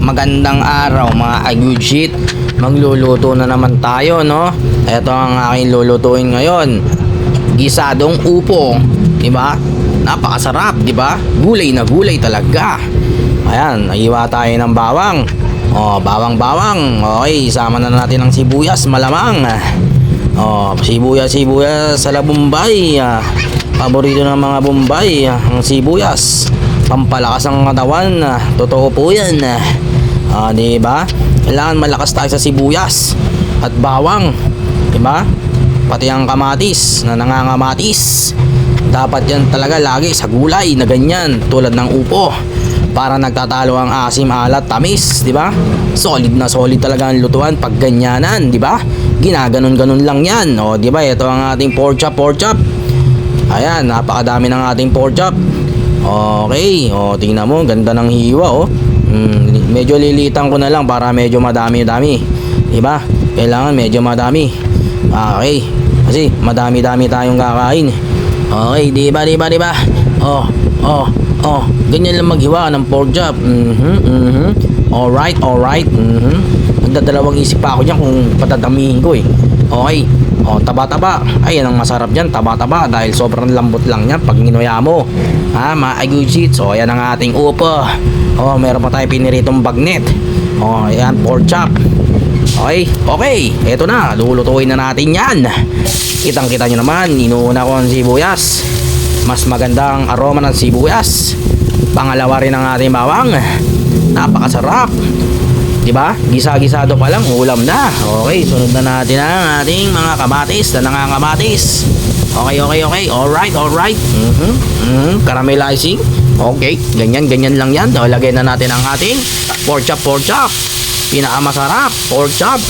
magandang araw mga agudjit. Magluluto na naman tayo, no? Ito ang aking lulutuin ngayon. Gisadong upo, di ba? Napakasarap, di ba? Gulay na gulay talaga. Ayan, nahiwa tayo ng bawang. Oh, bawang-bawang. Okay, isama na natin ang sibuyas, malamang. Oh, sibuyas sa la Bombay. Paborito ng mga Bombay, ang sibuyas. Pampalakas ang katawan. Totoo po 'yan. Di ba? Kailangan malakas tayo sa sibuyas at bawang, di ba? Pati ang kamatis na nangangamatis. Dapat 'yan talaga lagi sa gulay na ganyan, tulad ng upo. Para nagtatalo ang asim, alat, tamis, di ba? Solid na solid talaga ang lutuan pag ganyanan, di ba? Ginaganon-ganon lang 'yan. O, di ba? Ito ang ating pork chop. Ayan, napakadami ng ating pork chop. Okay, o tingnan mo, ganda ng hiwa, oh. Medyo lilitan ko na lang para medyo madami-dami. Diba? Kailangan medyo madami. Okay, kasi madami-dami tayong kakain. Okay, diba? Oh, ganyan lang maghiwa ng pork chop. Alright. Nagdadalawang isip pa ako dyan kung patadamihin ko eh. Okay. Oh, taba-taba. Ay, yan ang masarap dyan, taba-taba. Dahil sobrang lambot lang yan pag ginuya mo. Mga agudjit. So, ayan ang ating upo. Oh, meron pa tayo piniritong bagnet. Oh, ayan, pork chop. Okay. Eto na, lulutuin na natin yan. Kitang-kita nyo naman, inuuna ko ang sibuyas. Mas maganda ang aroma ng sibuyas. Pangalawa rin ang ating bawang. Napakasarap. Diba? Gisa-gisado pa lang, ulam na. Okay, sunod na natin ang ating mga kamatis na nangangamatis. Okay. Alright. Caramelizing. Okay, ganyan lang yan. So, lagay na natin ang ating pork chop. Pinakamasarap, pork chop.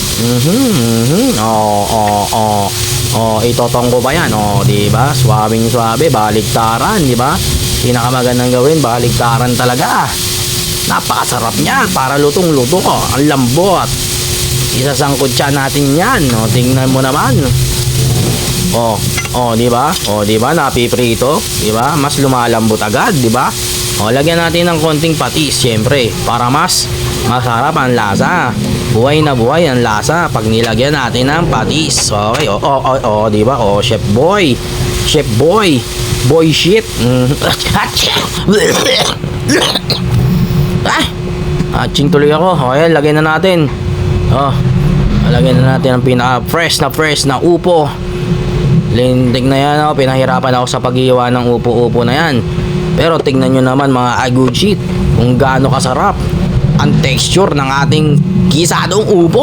Itotong ko ba yan? Diba? Swabing-swabe, baligtaran, diba? Pinakamagandang gawin, baligtaran talaga. Napakasarap niyan, para lutong-luto ko. Ang lambot. Isasangkot siya natin yan. Tingnan mo naman. Di ba? Napiprito, di ba? Mas lumalambot agad, di ba? Lagyan natin ng konting patis, syempre, para mas masarap ang lasa. Buhay na buhay ang lasa pag nilagyan natin ng patis. Okay, di ba? Chef boy, boy shit. Atching tuloy ako. Ayan, lagyan na natin. Lagyan na natin ang pinaka-fresh na upo. Lintik na yan, pinahirapan ako sa paghiwa ng upo-upo na yan. Pero tingnan nyo naman mga agudjit, kung gaano kasarap ang texture ng ating gisadong upo.